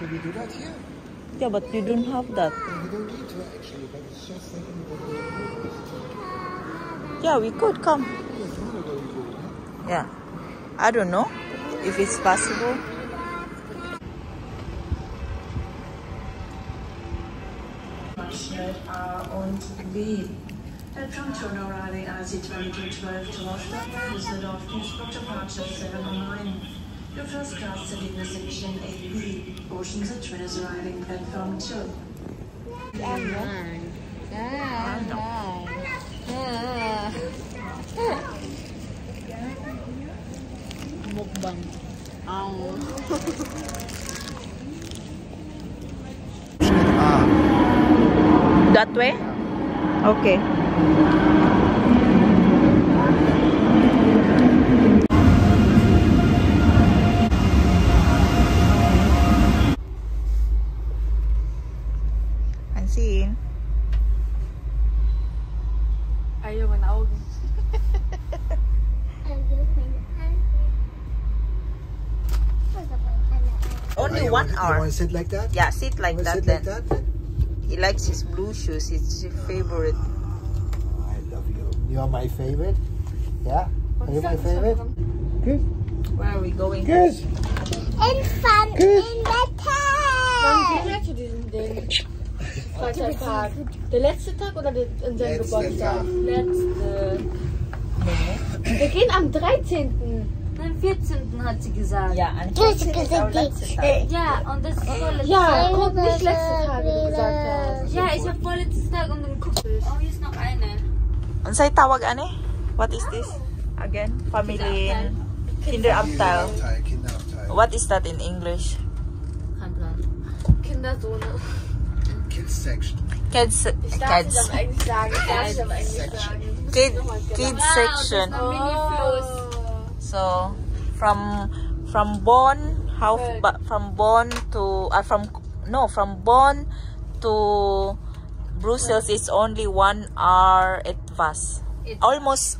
So we do that here? Yeah, but you don't have that. We don't need to actually, but it's just thinking about the... Yeah, we could come. Yeah. I don't know if it's possible. Und B. Der Junction arriving IC 2212 to Rostock is the Dolphins book departure 709. Your first class sitting in section 8B. Oceans and Twin is arriving platform 2. Mukbang. That way? Okay. Francene. Ayaw meine Augen. Only 1 hour. You want to sit like that? Yeah, sit like that Sit then. like that then? He likes his blue shoes. It's his favorite. I love you. You are my favorite. Yeah? Are you my favorite? Good. Where are we going? Good. Infant in the Wann tent. gehen wir zu diesem Ding? Freitag. Der letzte Tag oder in seinem Geburtstag? Letzte. Wir gehen am 13. Am 14. hat sie gesagt. Ja, an Ja, und das ist vorletzter Ja, Tag. guck, nicht letzte Tag, wie du gesagt hast. Ja, ich hab vorletztes Tag und dann guck ich. Oh, hier ist noch eine. Ang say tawag ani? What is this? Again? Pamilya. Kinderabteil. Kinderabteil. What is that in English? Kinderzone. Kids section. Kids. Ich darf es aber eigentlich sagen. Ich darf es aber eigentlich sagen. Kids section. Oh. So from Bonn, from Bonn to from Bonn to Brussels it's only 1 hour at bus. Almost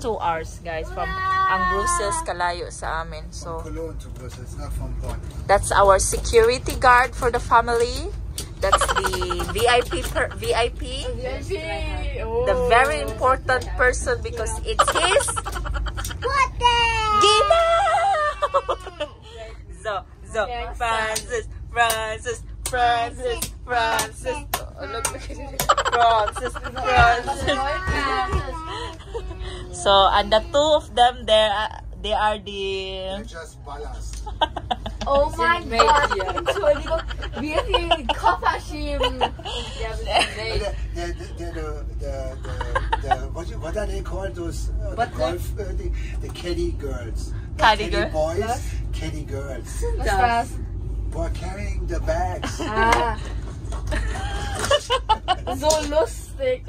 2 hours, guys, from ang Brussels kalayo sa amin. So Cologne to Brussels, not from Bonn. that's our security guard for the family. That's the VIP. The very important person because it's his Jene! So, Francis. Oh, look at it. Francis. So, and the two of them, they are the... They're just ballast. Oh mein Gott, Entschuldigung, wir die Koffer schieben. What are they called? Those the golf, the caddy girls. Caddy boys, caddy girls. Was war's? For carrying the bags. Ah. So lustig.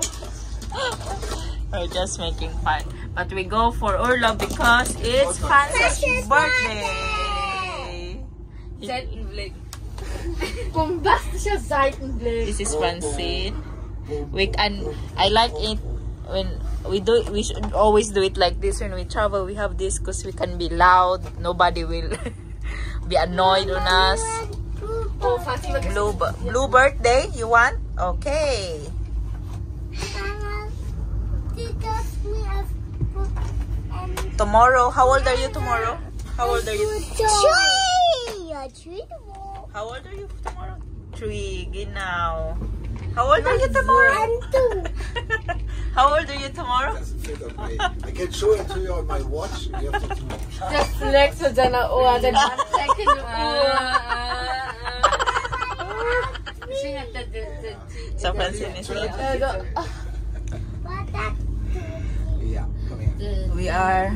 We're just making fun. But we go for Urlaub because it's Francis' birthday. Seitenblick. Bombastischer Seitenblick. This is Francene. I like it when we should always do it like this when we travel. We have this because we can be loud. Nobody will be annoyed on us. Blue birthday, you want? Okay. Tomorrow, how old are you tomorrow? How old are you? How old are you tomorrow? 3, genau. How old are you tomorrow? How old are you tomorrow? Doesn't fit on I can show it to you on my watch. You have to do it. Der Flex mit seiner Ohr, der checkende So Francene is late. Yeah, come here. We are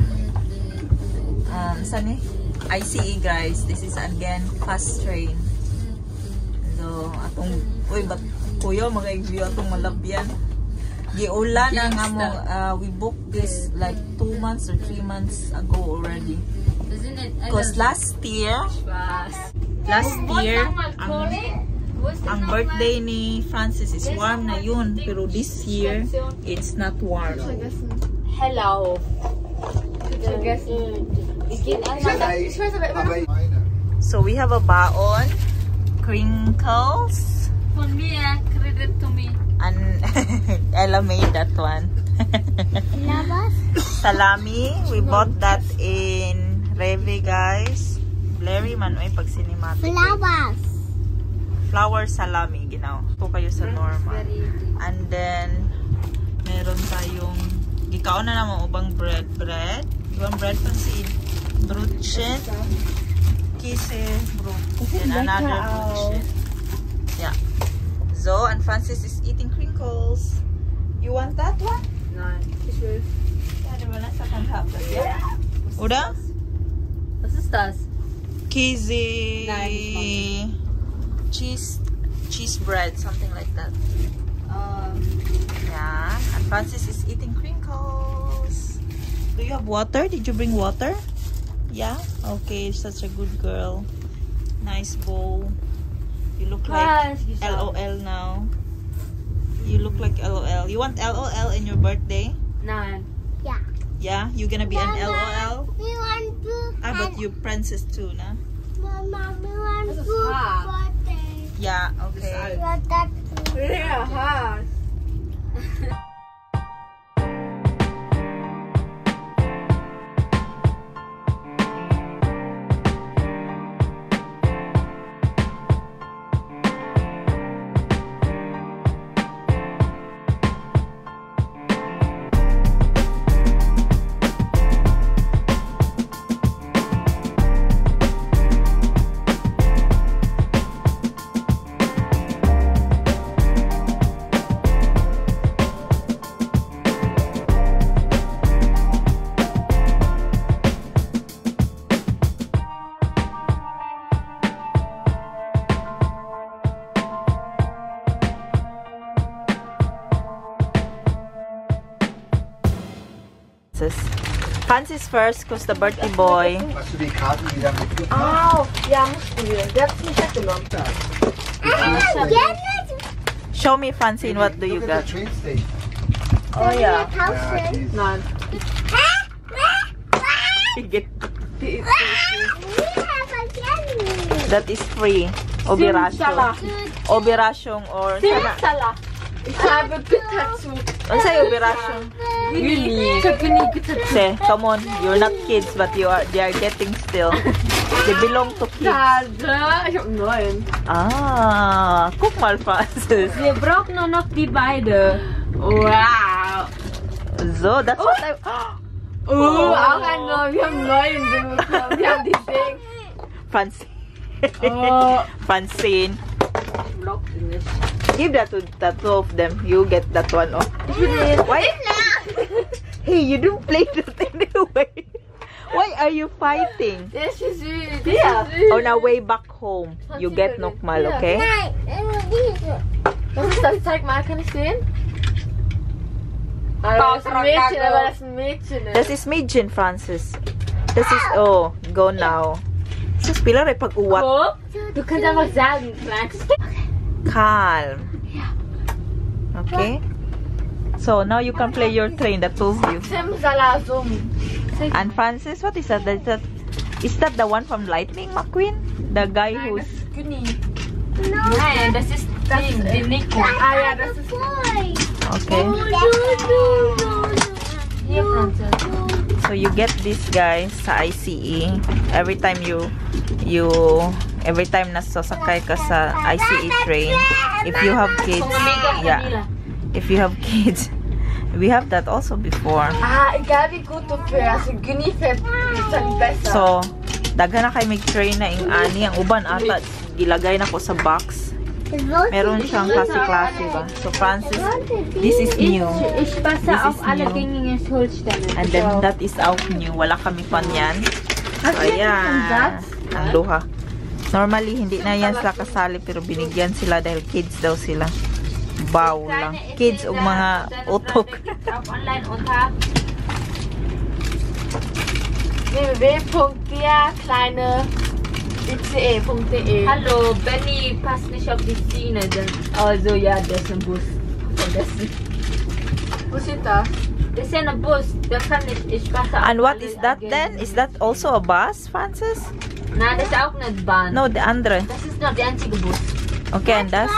saan ICE, guys. This is again fast train. So atong ba't kuya mag-view atong malabyan. Giulan ang among we booked this like 2 months or 3 months ago already. Because last year ang birthday ni Francis is warm na yun, pero this year it's not warm. Hello. Vergessen. Ich weiß aber immer noch. So we have a baon, crinkles, For me, credit to me. and Ella made that one. Salami, we bought that in Revi, guys. Blurry man oy pag cinematic. Flour salami, ginaw. Ito kayo sa normal. And then, meron tayong, gikaon na naman ubang bread. Ibang bread pansin. Brötchen. Kise brot. And another brötchen. Yeah. So, and Francis is eating crinkles. You want that one? Nein, ich will. Ja, du willst das kann haben. Ja. Oder? Was ist das? Kise. Nein, cheese bread, something like that. Yeah, and Francis is eating crinkles. Do you have water? Did you bring water? Yeah? Okay, such a good girl. Nice bowl. You look like LOL now. You look like LOL. You want LOL in your birthday? Nein. Yeah? You gonna be an LOL? We want to. But you princess too, na? Mama, we want Das ist to. hart. Yeah, okay. Ja, hart. Francis first, cause the birthday boy. Hast du die Karten wieder mitgebracht? Au, ja, mussten wir. Der hat's nicht weggenommen. Show me, Francine, what do you Look at got? the train station. Oh ja. Yeah, geez. Nein. That is free. Obirasyon. Obirasyon or Simsala. Ich habe Pizza. Ano sa'yo, obirasyon? Really? Ich habe nie Pizza. Say, come on, you're not kids, but they are getting still. They belong to kids. Schade. Ich habe 9. Ah, guck mal, Francis. Wir brauchen nur noch die beide. Wow. So, that's what I... Auch ein 9. Wir haben 9 bekommen. Wir haben die Ding. Francine. Oh. Francine. Block nicht. Give that to the two of them. You get that one. Oh. Why? Hey, you don't play that anyway. Why are you fighting? Das ist süß. Ja. On our way back home, you get Nokmal, okay? Was ist das? Zeig mal, kann ich sehen? Das ist ein Mädchen, aber das ist ein Mädchen. Das is Mijin, Francis. Das is, oh, go now. Sus, pila rin pag-uwat. Du kannst einfach sagen, Franz. Calm. Okay? So, now you can play your train, the two of you. Simsalazum. And Francis, what is that? Is that the one from Lightning McQueen? The guy who's... Nein, das ist die Nico. Ah ja, das ist... Okay. Hier, Franz. So, you get this, guys, sa ICE. Every time every time nasasakay ka sa ICE train, if you have kids, yeah. If you have kids, we have that also before. Ah, egal wie gut du fährst, Günni fährt dann besser. So, daghan na kayo mag-train na yung ani. Ang uban ata, gilagay na ko sa box. Meron siyang klase-klase ba? So, Francis, this is new. Ich passe This auf is alle new. gängigen Holzstämme. And then, that is out new. Wala kami pan yan. So, ayan. Ang duha. Normally, hindi na yan sila kasali, pero binigyan sila dahil kids daw sila. Bow lang. Kids o mga utok. Auch online unter www.der-kleine-ice.de. Hallo, Benny passt nicht auf die Schiene. Also ja, das ist ein Bus. Vergessen. Wo steht das? Das ist ja ein Bus. Der kann nicht. Ich passe auf And what alle is that Agenten. then? Is that also a bus, Francis? Nein, das ist auch nicht Bahn. No, the andere. Das ist noch der einzige Bus. Okay, and das?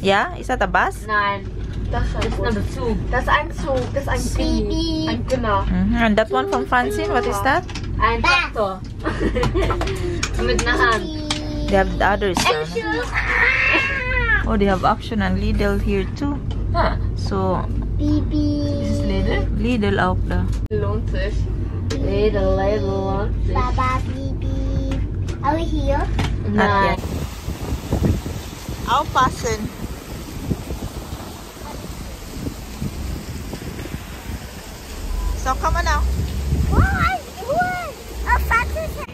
Yeah, is that a bus? Nein, das ist noch der Zug. Das ist ein Zug, das ist ein Baby. Ein Genau. And that one from Francene, what is that? Ein Traktor. Mit einer Hand. They have the others. Oh, they have Action and Lidl here too. Huh. So, Baby. Ist es Lidl? Lidl auch da. Lohnt sich. Lidl lohnt sich. Baba, Baby. Are we here? Not Nein. yet. Aufpassen. So, come on now. What? A Francene.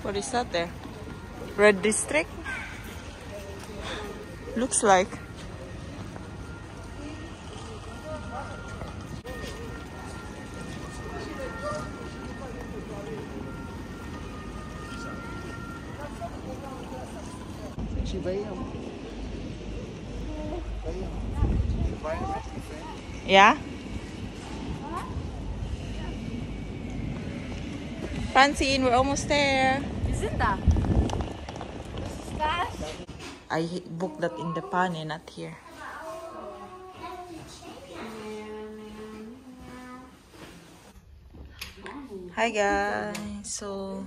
What is that there? Red district? Looks like. Yeah? Francene, we're almost there. Wir sind da. I booked that in the pane, not here. Hi guys, so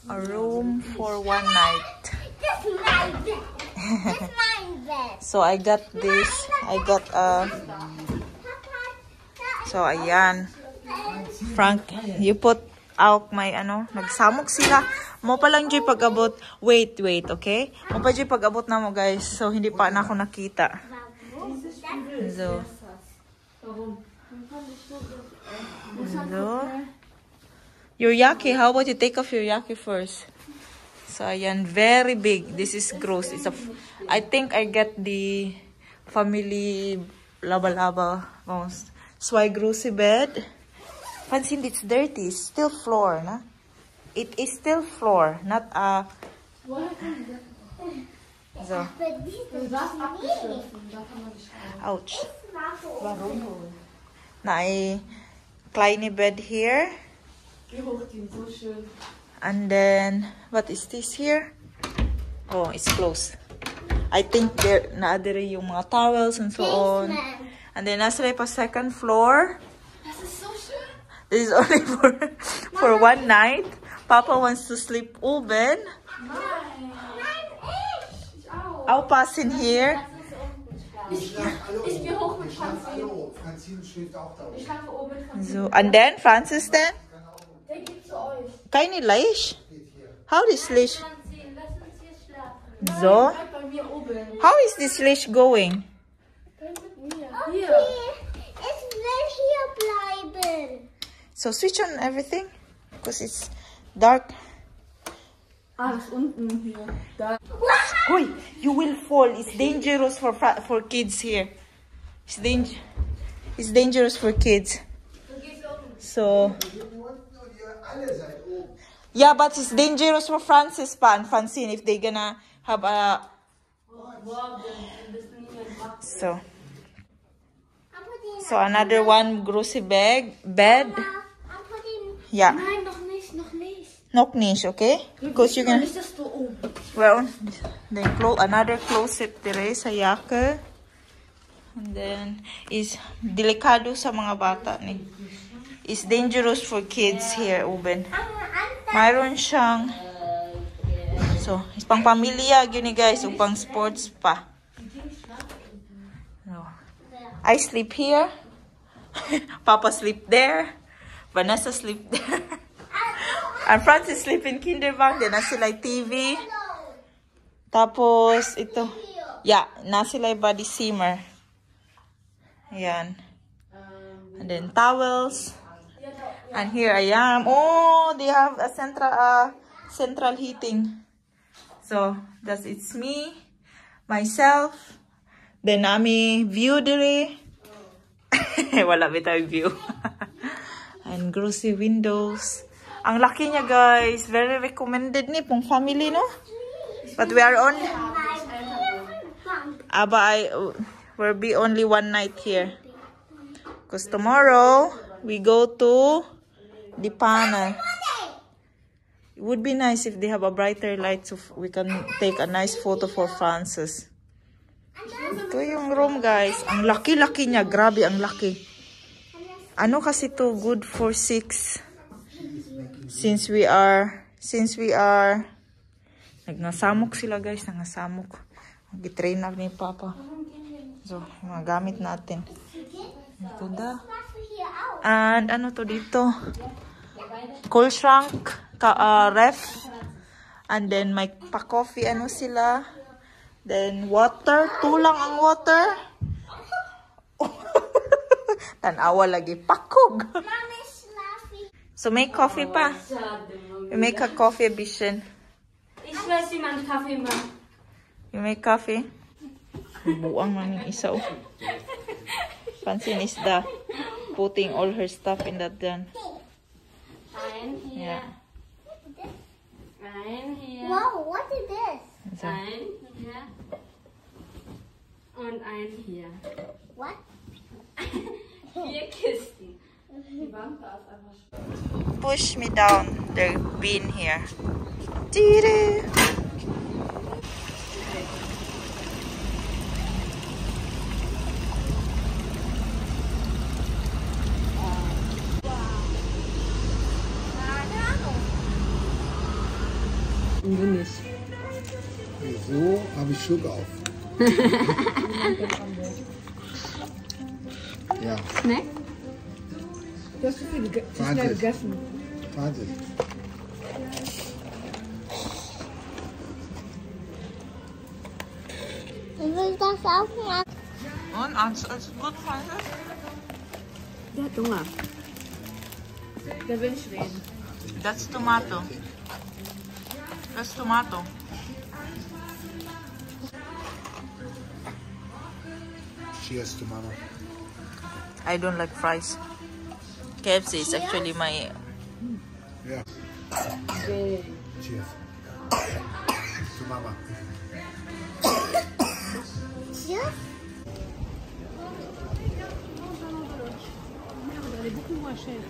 a room for one night. That's my bed. That's my bed. So I got this. I got so ayan. Frank, you put out my ano, nagsamok sila. Mo pa lang dyan pag-abot. Wait, okay? Mo pa dyan pag-abot na mo guys. So hindi pa na ako nakita. So your yaki, how about you take off your yaki first? So ayan, very big. This is gross. It's a I think I get the family laba-laba most. So I grossy bed. Francene, it's dirty. It's still floor, na? It is still floor, not a. So. Ouch. Na a kleine bed here. And then, what is this here? Oh, it's closed. I think there na yung mga towels and so on. And then nasa pa second floor. This is only for one night. Papa wants to sleep oben. I'll pass in here. So, and then Francis then? Keine Leisch? How is Leisch? So? How is this Leisch going? Es will hier bleiben. So switch on everything because it's dark. Das unten hier. Da. Oi, you will fall. It's dangerous for kids here. It's dangerous for kids. So yeah, but it's dangerous for Francis and Francene if they're gonna have a. So another one grossy bed. Yeah. Nein, noch nicht, noch nicht. Noch nicht, okay? Because you're gonna. Well, then another closet dire sa yaka. And then is delikado sa mga bata ni. It's dangerous for kids here, Uben. Mayroon siyang so, is pang pamilya gini guys, ug pang sports pa. No. I sleep here. Papa sleep there. Vanessa sleep there. And Francis sleep in kinderbank. Then nasa sila TV. Tapos ito. Yeah, nasa sila body simmer. Ayan. And then towels. And here I am. Oh, they have a central heating. So that's it's me, myself. Then nami view dire. Wala bitay view. And grossy windows. Ang laki niya, guys. Very recommended ni pong family, no? But we are on... we'll be only one night here. Because tomorrow, we go to Dipana. It would be nice if they have a brighter light so we can take a nice photo for Francis. Ito yung room, guys. Ang laki-laki niya. Grabe, ang laki. Ano kasi to good for 6? Since we are nagnasamok sila, guys. Nangasamok. Mag-train na ni Papa. So, mga gamit natin. Ito da. And ano to dito? Cool shrunk. Ref. And then may pa-coffee. Ano sila? Then water. Tulang ang water. Tanawa lagi. Pakog. So make coffee pa. You make a coffee, Bishan. You make coffee? Buang namin isa. Francene is putting all her stuff in that then. Yeah. Wow, what is this? So, Here. Und ein hier. What? Vier Kisten. push me down the bin here. Tiri. Wieso habe ich Schluck auf? Ja. Snack? Du hast zu schnell gegessen. Warte. Ich will das auch machen. Und it's good, Francis. Der hat Hunger. Der will nicht reden. That's tomato. That's tomato. Cheers to Mama. I don't like fries. KFC is actually my... Ja. Cheers. To Mama. Cheers. Elle est beaucoup moins chère.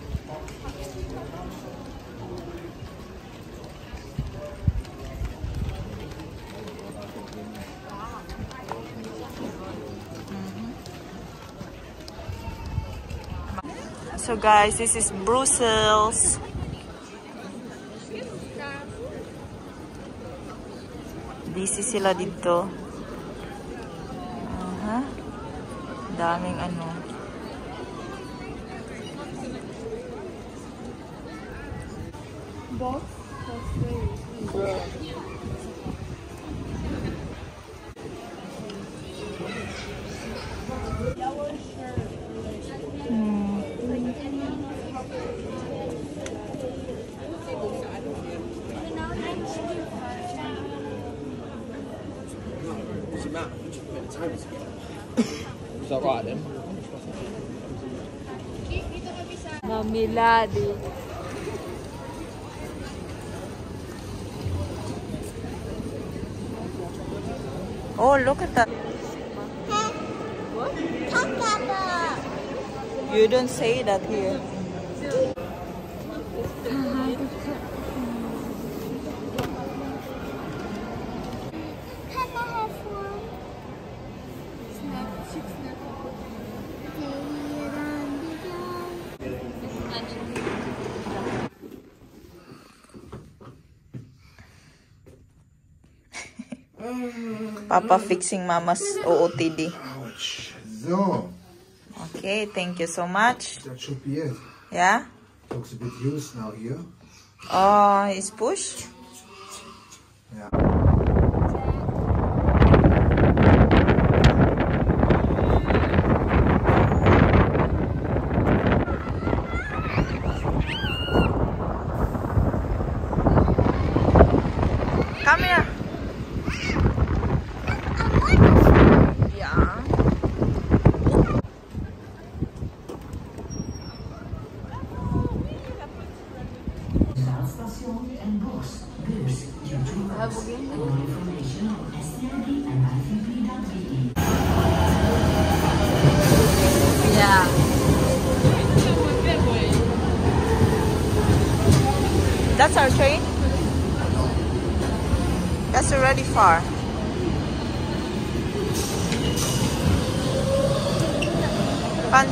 So guys, this is Brussels. Busy sila dito. Daming ano. Box? Is that right then? Pamilya. Oh, look at that. You don't say that here. Papa fixing Mama's OOTD. Ouch. So. Okay, thank you so much. That should be it. Yeah? Looks a bit used now here. Oh, he's pushed? Yeah. Come here. Yeah. Radstation en bus. Bus Yeah. That's our train? That's already far. Fun.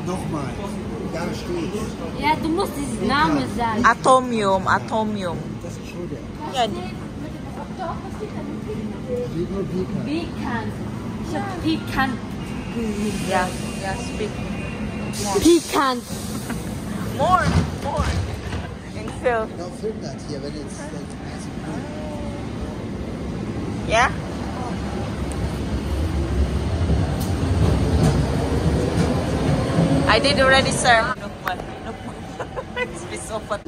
Nochmal. Da steht. Ja, du musst diesen Namen sagen. Atomium. Das ist schon der. Yan. Steht nur Pika. Pikant. Ich hab pikant. Yeah, speak. Pikant. More. And Phil. Genau, film das hier, wenn jetzt Yeah? I did already, sir. No one. It's piece of what?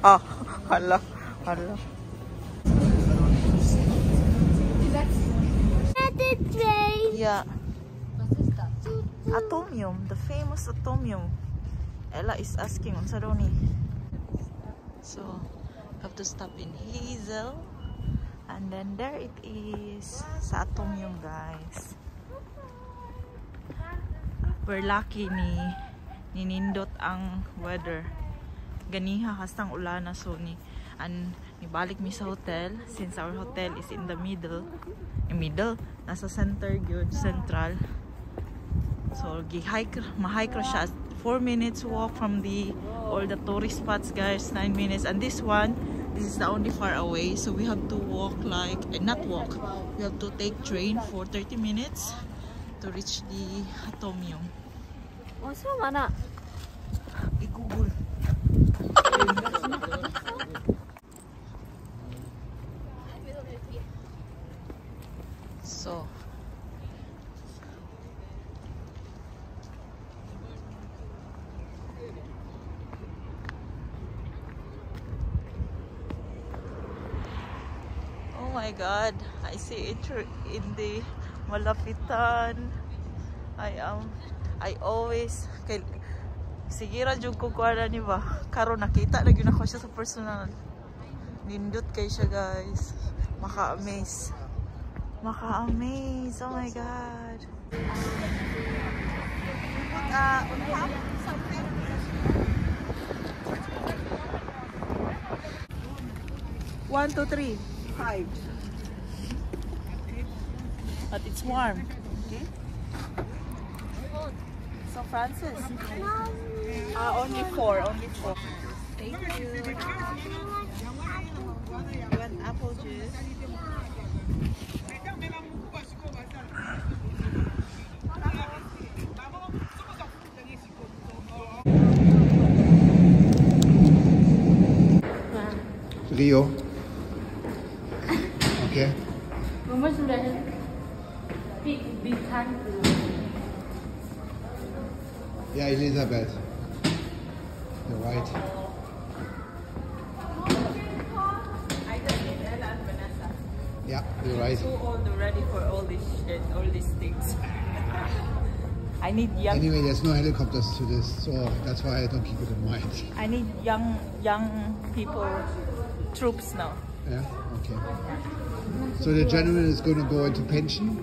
Oh, hello. Yeah. Atomium, the famous Atomium. Ella is asking on Saroni. So, have to stop in Hazel. And then there it is. Sa Atomium, guys. We're lucky nindot ang weather. Ganiha hastang ulana so nibalik mi sa hotel since our hotel is in the middle. Nasa center gyud, central. So ma-hike ra siya. 4 minutes walk from all the tourist spots, guys. 9 minutes. And this is the only far away, so we have to walk we have to take train for 30 minutes to reach the Atomium. What's wrong, Mana? I-google. So oh my God, I see it in the malapitan. I always sige ra jud ko kuara ni ba karon nakita na gyud ako siya sa personal. Nindot kay siya, guys. Maka-amaze. Oh my God. On top something. One, two, three, 5. But it's warm. Okay. So Francis. Only 4. Thank you. You want apple juice? Rio. Okay. Mama sudah pikant. Yeah, Elisabeth. You're right. Yeah, you're right. Too old already for all this shit, all these things. I need young. Anyway, there's no helicopters to this, so that's why I don't keep it in mind. I need young people, troops now. Yeah. Okay. So the general is going to go into pension.